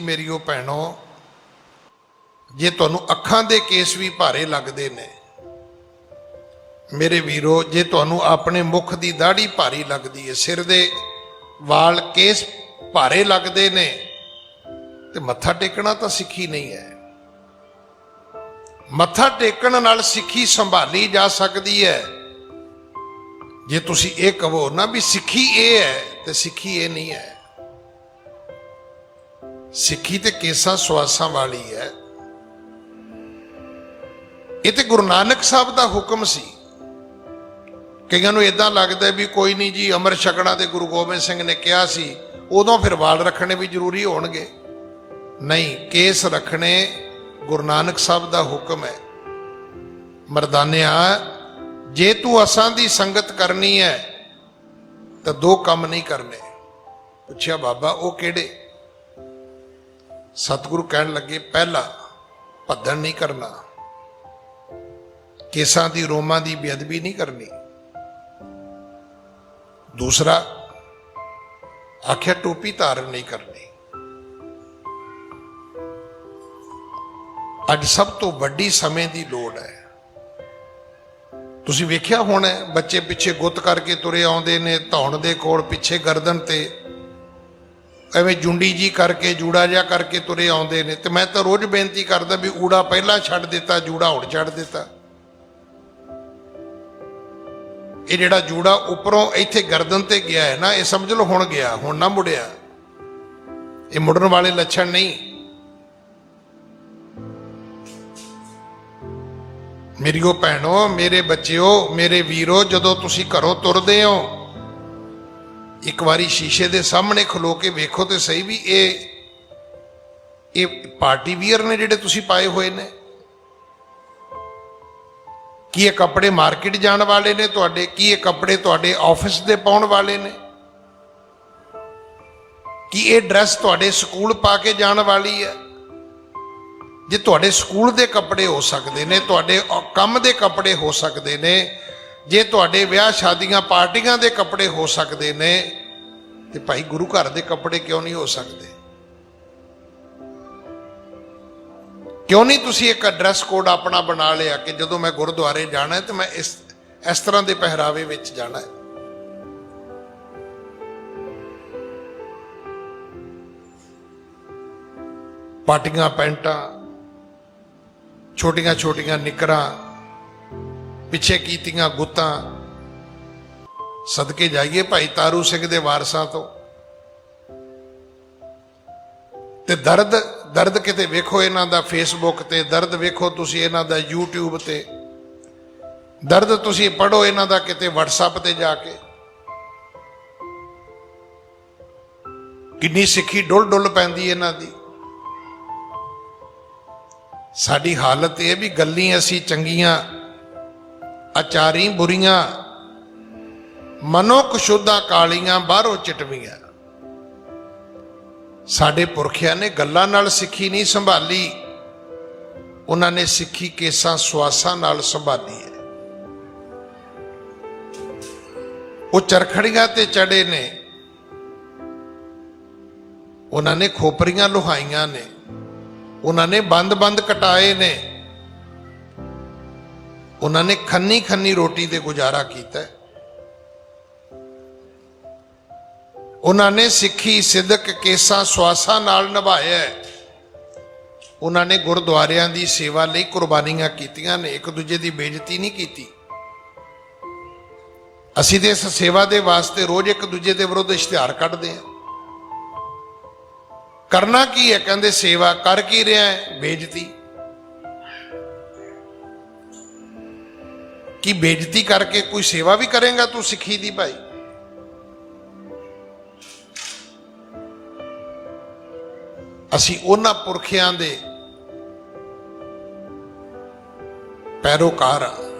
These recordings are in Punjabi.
मेरियो भैनों, जे तुहानू अखां दे केस भी भारे लगदे ने, मेरे वीरो जे तुहानू अपने मुख दी दाढ़ी भारी लगदी है, सिर दे वाल केस भारे लगदे ने, ते मत्था टेकना तो सिक्खी नहीं है। मत्था टेकण नाल सिक्खी संभाली जा सकदी है। जे तुसी ये कहो ना भी सिक्खी ये है, तो सिक्खी ये नहीं है। सिक्खी ते केसां सुआसां वाली है। ये तो गुरु नानक साहब का हुक्म सी। कईयां नूं इदां लगदा भी कोई नहीं जी, अमर छकणा ते गुरु गोबिंद सिंह ने कहा सी, उदों फिर वाल रखने भी जरूरी होणगे। नहीं, केस रखने गुरु नानक साहब का हुक्म है। मरदानिया, जे तू असां दी संगत करनी है तो दो काम नहीं करने। पुछया बाबा वो किहड़े? सतगुरु कहन लगे, पहला भद्दन नहीं करना, केसां दी रोमां दी बेअदबी नहीं करनी। दूसरा आख्या टोपी धारण नहीं करनी। अज सब तो वड्डी समय की लोड़ है। तुसीं वेख्या होना बच्चे पिछे गुत्त करके तुरे आउंदे ने, धौण दे कोल पिछे गर्दन ते एवें जुंडी जी करके जूड़ा जा करके तुरे आउंदे ने। ते मैं तो रोज बेनती करदा भी ऊड़ा पहला छड्ड दिता, जूड़ा हुण छड्ड दिता। ये जिहड़ा जूड़ा उपरों इत्थे गर्दन ते गया है ना, ये समझ लो हुण गया, हुण ना मुड़िया। ये मुड़न वाले लक्षण नहीं। मेरियो भैनों, मेरे बच्चिओ, मेरे वीरो, जदों तुसीं घरों तुरदे हो, एक बारी शीशे दे सामने खलो के वेखो तो सही भी ये पार्टी वियर ने जिहड़े तुसीं पाए हुए ने, कि ये कपड़े मार्केट जाने वाले ने तुहाडे, कि ये कपड़े तुहाडे ऑफिस दे पाउण वाले ने, कि ये ड्रैस तुहाडे स्कूल पा के जाने वाली है। जे तुहाडे स्कूल दे कपड़े हो सकते ने, तुहाडे काम दे कपड़े हो सकते ने, जे तुहाडे विआह शादियां पार्टियां दे कपड़े हो सकते ने, ते भाई गुरु घर दे कपड़े क्यों नहीं हो सकते? क्यों नहीं तुसी एक ड्रैस कोड अपना बना लिया कि जदों मैं गुरुद्वारे जाना है तो मैं इस तरह के पहरावे विच जाना है। पाटियां पैंटा, छोटियां छोटियां निकरां, पिछे कीतियां गुत्तां, सदके जाइए भाई तारू सिंह दे वारसां तो। ते दर्द किते वेखो इन्हां दा फेसबुक ते, दर्द वेखो तुसी इन्हां दा यूट्यूब ते, दर्द तुसी पढ़ो इन्हां दा किते व्हाट्सएप ते जाके। किन्नी सिक्खी डुल डुल पैंदी इन्हां दी। साडी हालत यह भी गल्ली असी चंगियां, आचारी बुरियां, मनो कुशुदा कालियां, बाहरों चिटवियां। साडे पुरखियां ने गल्लां नाल सिक्खी नहीं संभाली, उन्होंने सिक्खी केसां सुआसां नाल संभाली है। वो चरखड़ियां ते चढ़े ने, उन्होंने खोपरियां लुहाइयां ने, उन्होंने बंद बंद कटाए ने, उन्होंने खन्नी खन्नी रोटी दे गुजारा किया। उन्होंने सिक्खी सिदक केसां सुआसां नाल निभाया। उन्होंने गुरुद्वारियां दी सेवा लई कुर्बानियां कीतियां ने, एक दूजे की बेइज्जती नहीं की। असीं ते इस सेवा दे वास्ते रोज एक दूजे के विरुद्ध इश्तिहार कढ़दे हैं। करना की है? कहते सेवा कर की रहा है? बेइज्जती की बेइज्जती करके कोई सेवा भी करेगा तू सिक्खी दी? भाई असी उन्हां पुरखियां दे पैरोकार हाँ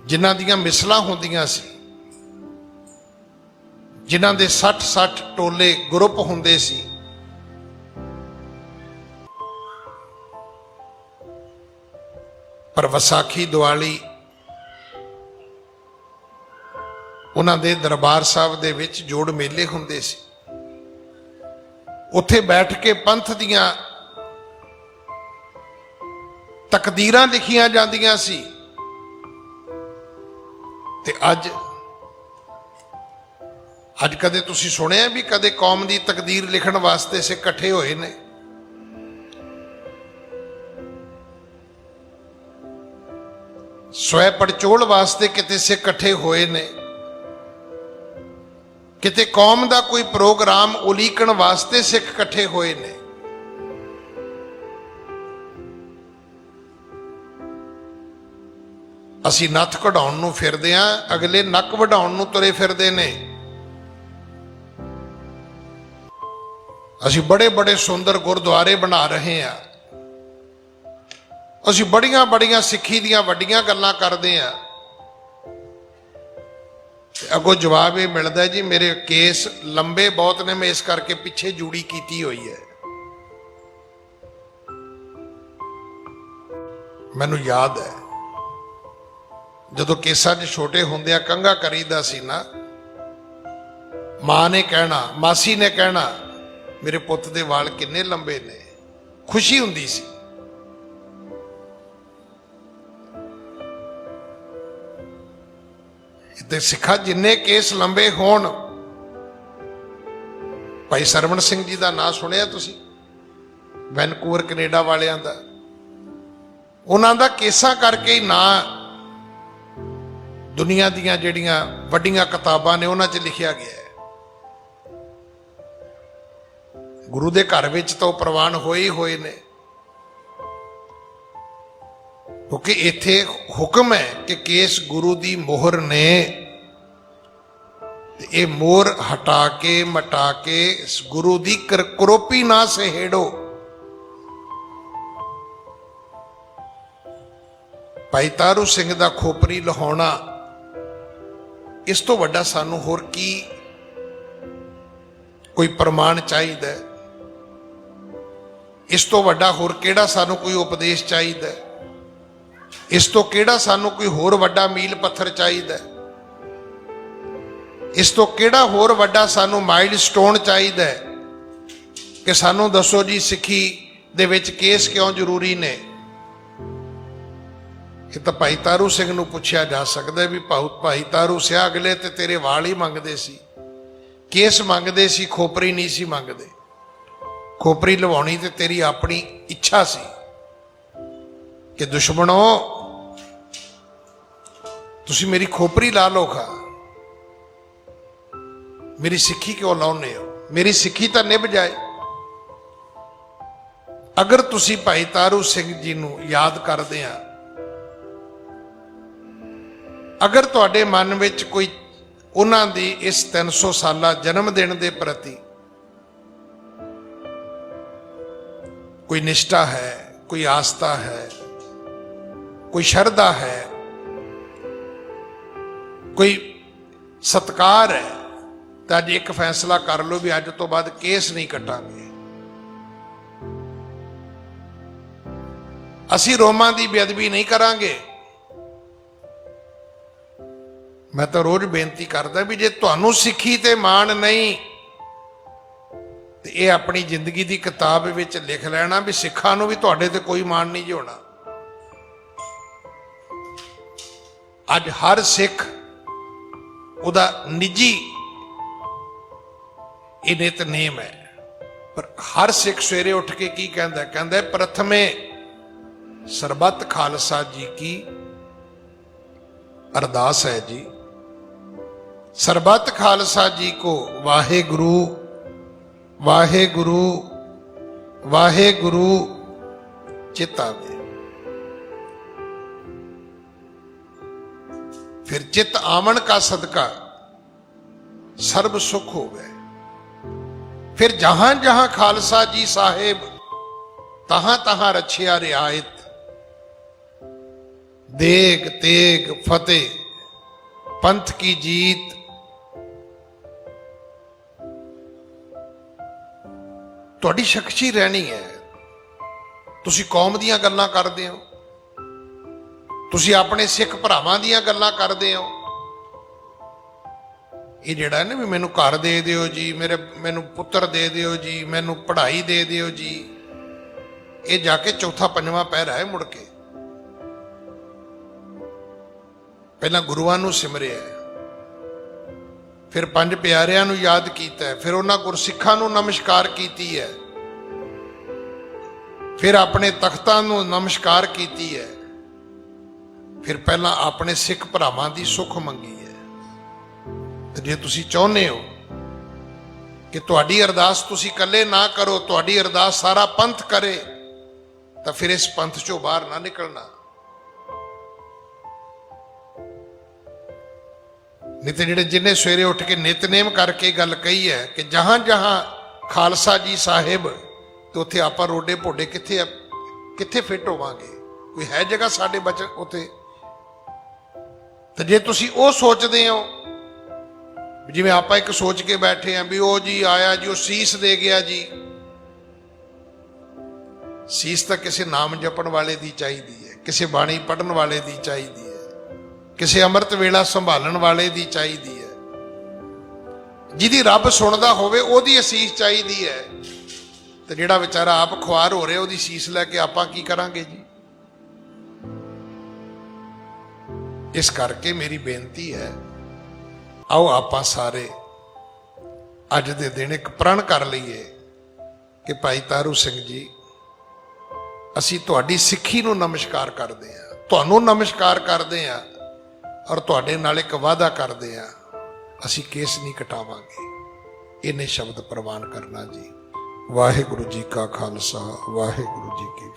जिन्हां दियां मिसलां हुंदियां सी, जिन्हां दे 60-60 टोले ग्रुप हुंदे सी। पर वसाखी दिवाली उन्हां दे दरबार साहब दे विच जोड़ मेले हुंदे सी। ਉੱਥੇ ਬੈਠ ਕੇ ਪੰਥ ਦੀਆਂ ਤਕਦੀਰਾਂ ਲਿਖੀਆਂ ਜਾਂਦੀਆਂ ਸੀ। ਤੇ ਅੱਜ ਕਦੇ ਤੁਸੀਂ ਸੁਣਿਆ ਵੀ ਕਦੇ ਕੌਮ ਦੀ ਤਕਦੀਰ ਲਿਖਣ ਵਾਸਤੇ ਸਿੱਖ ਇਕੱਠੇ ਹੋਏ ਨੇ? ਸਵੈ ਪੜਚੋਲ ਵਾਸਤੇ ਕਿਤੇ ਸਿੱਖ ਇਕੱਠੇ ਹੋਏ ਨੇ? ਕਿਤੇ ਕੌਮ ਦਾ ਕੋਈ ਪ੍ਰੋਗਰਾਮ ਉਲੀਕਣ ਵਾਸਤੇ ਸਿੱਖ ਇਕੱਠੇ ਹੋਏ ਨੇ? ਅਸੀਂ ਨੱਥ ਕਢਾਉਣ ਨੂੰ ਫਿਰਦੇ ਆਂ, ਅਗਲੇ ਨੱਕ ਵਢਾਉਣ ਨੂੰ ਤੁਰੇ ਫਿਰਦੇ ਨੇ। ਅਸੀਂ ਬੜੇ ਬੜੇ ਸੁੰਦਰ ਗੁਰਦੁਆਰੇ ਬਣਾ ਰਹੇ ਆਂ, ਅਸੀਂ ਬੜੀਆਂ ਬੜੀਆਂ ਸਿੱਖੀ ਦੀਆਂ ਵੱਡੀਆਂ ਗੱਲਾਂ ਕਰਦੇ ਆਂ, ਅੱਗੋਂ ਜਵਾਬ ਇਹ ਮਿਲਦਾ ਜੀ ਮੇਰੇ ਕੇਸ ਲੰਬੇ ਬਹੁਤ ਨੇ, ਮੈਂ ਇਸ ਕਰਕੇ ਪਿੱਛੇ ਜੂੜੀ ਕੀਤੀ ਹੋਈ ਹੈ। ਮੈਨੂੰ ਯਾਦ ਹੈ ਜਦੋਂ ਕੇਸਾਂ 'ਚ ਛੋਟੇ ਹੁੰਦਿਆਂ ਕੰਘਾ ਕਰੀਦਾ ਸੀ ਨਾ, ਮਾਂ ਨੇ ਕਹਿਣਾ, ਮਾਸੀ ਨੇ ਕਹਿਣਾ ਮੇਰੇ ਪੁੱਤ ਦੇ ਵਾਲ ਕਿੰਨੇ ਲੰਬੇ ਨੇ। ਖੁਸ਼ੀ ਹੁੰਦੀ ਸੀ। ਤੇ ਸਿੱਖਾਂ ਜਿੰਨੇ ਕੇਸ ਲੰਬੇ ਹੋਣ, ਭਾਈ ਸਰਵਣ ਸਿੰਘ ਜੀ ਦਾ ਨਾਂ ਸੁਣਿਆ ਤੁਸੀਂ? ਵੈਨਕੂਵਰ ਕੈਨੇਡਾ ਵਾਲਿਆਂ ਦਾ। ਉਹਨਾਂ ਦਾ ਕੇਸਾਂ ਕਰਕੇ ਹੀ ਨਾਂ ਦੁਨੀਆ ਦੀਆਂ ਜਿਹੜੀਆਂ ਵੱਡੀਆਂ ਕਿਤਾਬਾਂ ਨੇ ਉਹਨਾਂ 'ਚ ਲਿਖਿਆ ਗਿਆ ਹੈ। ਗੁਰੂ ਦੇ ਘਰ ਵਿੱਚ ਤਾਂ ਉਹ ਪ੍ਰਵਾਨ ਹੋਏ ਨੇ, ਕਿਉਂਕਿ ਇੱਥੇ ਹੁਕਮ ਹੈ ਕਿ ਕੇਸ ਗੁਰੂ ਦੀ ਮੋਹਰ ਨੇ, ਤੇ ਇਹ ਮੋਹਰ ਹਟਾ ਕੇ ਮਟਾ ਕੇ ਗੁਰੂ ਦੀ ਕਰੋਪੀ ਨਾ ਸਹੇੜੋ। ਭਾਈ ਤਾਰੂ ਸਿੰਘ ਦਾ ਖੋਪਰੀ ਲਹਾਉਣਾ, ਇਸ ਤੋਂ ਵੱਡਾ ਸਾਨੂੰ ਹੋਰ ਕੀ ਕੋਈ ਪ੍ਰਮਾਣ ਚਾਹੀਦਾ? ਇਸ ਤੋਂ ਵੱਡਾ ਹੋਰ ਕਿਹੜਾ ਸਾਨੂੰ ਕੋਈ ਉਪਦੇਸ਼ ਚਾਹੀਦਾ? ਇਸ ਤੋਂ ਕਿਹੜਾ ਸਾਨੂੰ ਕੋਈ ਹੋਰ ਵੱਡਾ ਮੀਲ ਪੱਥਰ ਚਾਹੀਦਾ? ਇਸ ਤੋਂ ਕਿਹੜਾ ਹੋਰ ਵੱਡਾ ਸਾਨੂੰ ਮਾਈਲ ਸਟੋਨ ਚਾਹੀਦਾ ਕਿ ਸਾਨੂੰ ਦੱਸੋ ਜੀ ਸਿੱਖੀ ਦੇ ਵਿੱਚ ਕੇਸ ਕਿਉਂ ਜ਼ਰੂਰੀ ਨੇ? ਇਹ ਤਾਂ ਭਾਈ ਤਾਰੂ ਸਿੰਘ ਨੂੰ ਪੁੱਛਿਆ ਜਾ ਸਕਦਾ ਵੀ ਭਾਈ ਤਾਰੂ ਸਿਆ, ਅਗਲੇ ਤੇ ਤੇਰੇ ਵਾਲ ਹੀ ਮੰਗਦੇ ਸੀ, ਕੇਸ ਮੰਗਦੇ ਸੀ, ਖੋਪਰੀ ਨਹੀਂ ਸੀ ਮੰਗਦੇ। ਖੋਪਰੀ ਲਵਾਉਣੀ ਤੇ ਤੇਰੀ ਆਪਣੀ ਇੱਛਾ ਸੀ ਕਿ ਦੁਸ਼ਮਣੋ ਤੁਸੀਂ ਮੇਰੀ ਖੋਪਰੀ ਲਾ ਲਓ, ਖਾ ਮੇਰੀ ਸਿੱਖੀ ਕਿਉਂ ਲਾਉਨੇ ਹੋ? ਮੇਰੀ ਸਿੱਖੀ ਤਾਂ ਨਿਭ ਜਾਏ। ਅਗਰ ਤੁਸੀਂ ਭਾਈ ਤਾਰੂ ਸਿੰਘ ਜੀ ਨੂੰ ਯਾਦ ਕਰਦੇ ਆ, ਅਗਰ ਤੁਹਾਡੇ ਮਨ ਵਿੱਚ ਕੋਈ ਉਹਨਾਂ ਦੀ ਇਸ 300 ਸਾਲਾ ਜਨਮ ਦਿਨ ਦੇ ਪ੍ਰਤੀ ਕੋਈ ਨਿਸ਼ਠਾ ਹੈ, ਕੋਈ ਆਸਥਾ ਹੈ, ਕੋਈ ਸ਼ਰਧਾ ਹੈ, ਕੋਈ ਸਤਿਕਾਰ ਹੈ, ਤਾਂ ਅੱਜ ਇੱਕ ਫੈਸਲਾ ਕਰ ਲਓ ਵੀ ਅੱਜ ਤੋਂ ਬਾਅਦ ਕੇਸ ਨਹੀਂ ਕੱਟਾਂਗੇ। ਅਸੀਂ ਰੋਮਾਂ ਦੀ ਬੇਅਦਬੀ ਨਹੀਂ ਕਰਾਂਗੇ। ਮੈਂ ਤਾਂ ਰੋਜ਼ ਬੇਨਤੀ ਕਰਦਾ ਵੀ ਜੇ ਤੁਹਾਨੂੰ ਸਿੱਖੀ ਤੇ ਮਾਣ ਨਹੀਂ ਤੇ ਇਹ ਆਪਣੀ ਜ਼ਿੰਦਗੀ ਦੀ ਕਿਤਾਬ ਵਿੱਚ ਲਿਖ ਲੈਣਾ ਵੀ ਸਿੱਖਾਂ ਨੂੰ ਵੀ ਤੁਹਾਡੇ ਤੇ ਕੋਈ ਮਾਣ ਨਹੀਂ ਹੋਣਾ। ਅੱਜ ਹਰ ਸਿੱਖ ਉਹਦਾ ਨਿੱਜੀ ਇਹ ਨਿਤਨੇਮ ਹੈ, ਪਰ ਹਰ ਸਿੱਖ ਸਵੇਰੇ ਉੱਠ ਕੇ ਕੀ ਕਹਿੰਦਾ? ਕਹਿੰਦਾ ਪ੍ਰਥਮੇ ਸਰਬੱਤ ਖਾਲਸਾ ਜੀ ਕੀ ਅਰਦਾਸ ਹੈ ਜੀ, ਸਰਬੱਤ ਖਾਲਸਾ ਜੀ ਕੋ ਵਾਹਿਗੁਰੂ ਵਾਹਿਗੁਰੂ ਵਾਹਿਗੁਰੂ चित आवे। फिर चित आवन का सदका सर्व सुख हो गए। फिर जहां जहां खालसा जी साहेब तहां तहां रछिया रियायत, देग तेग फतेह पंथ की जीत। तुहाडी शख्सी रहनी है। तुसी कौम दीयां गल्लां करदे हो, तुसी अपने सिख भरावां दीयां गल्लां करदे हो, ਇਹ ਜਿਹੜਾ ਨੇ ਵੀ ਮੈਨੂੰ ਘਰ ਦੇ ਦਿਓ ਜੀ, ਮੈਨੂੰ ਪੁੱਤਰ ਦੇ ਦਿਓ ਜੀ, ਮੈਨੂੰ ਪੜ੍ਹਾਈ ਦੇ ਦਿਓ ਜੀ, ਇਹ ਜਾ ਕੇ ਚੌਥਾ ਪੰਜਵਾਂ ਪਹਿਰਾ ਹੈ। ਮੁੜ ਕੇ ਪਹਿਲਾਂ ਗੁਰੂਆਂ ਨੂੰ ਸਿਮਰਿਆ, ਫਿਰ ਪੰਜ ਪਿਆਰਿਆਂ ਨੂੰ ਯਾਦ ਕੀਤਾ, ਫਿਰ ਉਹਨਾਂ ਗੁਰਸਿੱਖਾਂ ਨੂੰ ਨਮਸਕਾਰ ਕੀਤੀ ਹੈ, ਫਿਰ ਆਪਣੇ ਤਖਤਾਂ ਨੂੰ ਨਮਸਕਾਰ ਕੀਤੀ ਹੈ, ਫਿਰ ਪਹਿਲਾਂ ਆਪਣੇ ਸਿੱਖ ਭਰਾਵਾਂ ਦੀ ਸੁੱਖ ਮੰਗੀ ਹੈ। ਤੇ ਜੇ ਤੁਸੀਂ ਚਾਹੁੰਦੇ ਹੋ ਕਿ ਤੁਹਾਡੀ ਅਰਦਾਸ ਤੁਸੀਂ ਇਕੱਲੇ ਨਾ ਕਰੋ, ਤੁਹਾਡੀ ਅਰਦਾਸ ਸਾਰਾ ਪੰਥ ਕਰੇ, ਤਾਂ ਫਿਰ ਇਸ ਪੰਥ ਚੋਂ ਬਾਹਰ ਨਾ ਨਿਕਲਣਾ। ਨਹੀਂ ਤੇ ਜਿਹੜੇ ਜਿੰਨੇ ਸਵੇਰੇ ਉੱਠ ਕੇ ਨਿਤਨੇਮ ਕਰਕੇ ਗੱਲ ਕਹੀ ਹੈ ਕਿ ਜਹਾਂ ਜਹਾਂ ਖਾਲਸਾ ਜੀ ਸਾਹਿਬ, ਤੇ ਉੱਥੇ ਆਪਾਂ ਰੋਡੇ ਭੋਡੇ ਕਿੱਥੇ ਫਿੱਟ ਹੋਵਾਂਗੇ? ਕੋਈ ਹੈ ਜਗ੍ਹਾ ਸਾਡੇ ਬਚਨ ਉੱਥੇ? ਤੇ ਜੇ ਤੁਸੀਂ ਉਹ ਸੋਚਦੇ ਹੋ, ਜਿਵੇਂ ਆਪਾਂ ਇੱਕ ਸੋਚ ਕੇ ਬੈਠੇ ਆਂ ਵੀ ਉਹ ਜੀ ਆਇਆ ਜੀ, ਉਹ ਸੀਸ ਦੇ ਗਿਆ ਜੀ, ਸੀਸ ਤਾਂ ਕਿਸੇ ਨਾਮ ਜਪਣ ਵਾਲੇ ਦੀ ਚਾਹੀਦੀ ਹੈ, ਕਿਸੇ ਬਾਣੀ ਪੜਨ ਵਾਲੇ ਦੀ ਚਾਹੀਦੀ ਹੈ, ਕਿਸੇ ਅੰਮ੍ਰਿਤ ਵੇਲਾ ਸੰਭਾਲਣ ਵਾਲੇ ਦੀ ਚਾਹੀਦੀ ਹੈ, ਜਿਹਦੀ ਰੱਬ ਸੁਣਦਾ ਹੋਵੇ ਉਹਦੀ ਅਸੀਸ ਚਾਹੀਦੀ ਹੈ। ਤੇ ਜਿਹੜਾ ਵਿਚਾਰਾ ਆਪ ਖੁਆਰ ਹੋ ਰਿਹਾ, ਉਹਦੀ ਸੀਸ ਲੈ ਕੇ ਆਪਾਂ ਕੀ ਕਰਾਂਗੇ ਜੀ? ਇਸ ਕਰਕੇ ਮੇਰੀ ਬੇਨਤੀ ਹੈ, ਆਓ ਆਪਾਂ ਸਾਰੇ ਅੱਜ ਦੇ ਦਿਨ ਇੱਕ ਪ੍ਰਣ ਕਰ ਲਈਏ ਕਿ ਭਾਈ ਤਾਰੂ ਸਿੰਘ ਜੀ, ਅਸੀਂ ਤੁਹਾਡੀ ਸਿੱਖੀ ਨੂੰ ਨਮਸਕਾਰ ਕਰਦੇ ਹਾਂ, ਤੁਹਾਨੂੰ ਨਮਸਕਾਰ ਕਰਦੇ ਹਾਂ, ਔਰ ਤੁਹਾਡੇ ਨਾਲ ਇੱਕ ਵਾਅਦਾ ਕਰਦੇ ਹਾਂ, ਅਸੀਂ ਕੇਸ ਨਹੀਂ ਕਟਾਵਾਂਗੇ। ਇਹਨੇ ਸ਼ਬਦ ਪ੍ਰਵਾਨ ਕਰਨਾ ਜੀ। ਵਾਹਿਗੁਰੂ ਜੀ ਕਾ ਖਾਲਸਾ, ਵਾਹਿਗੁਰੂ ਜੀ ਕੀ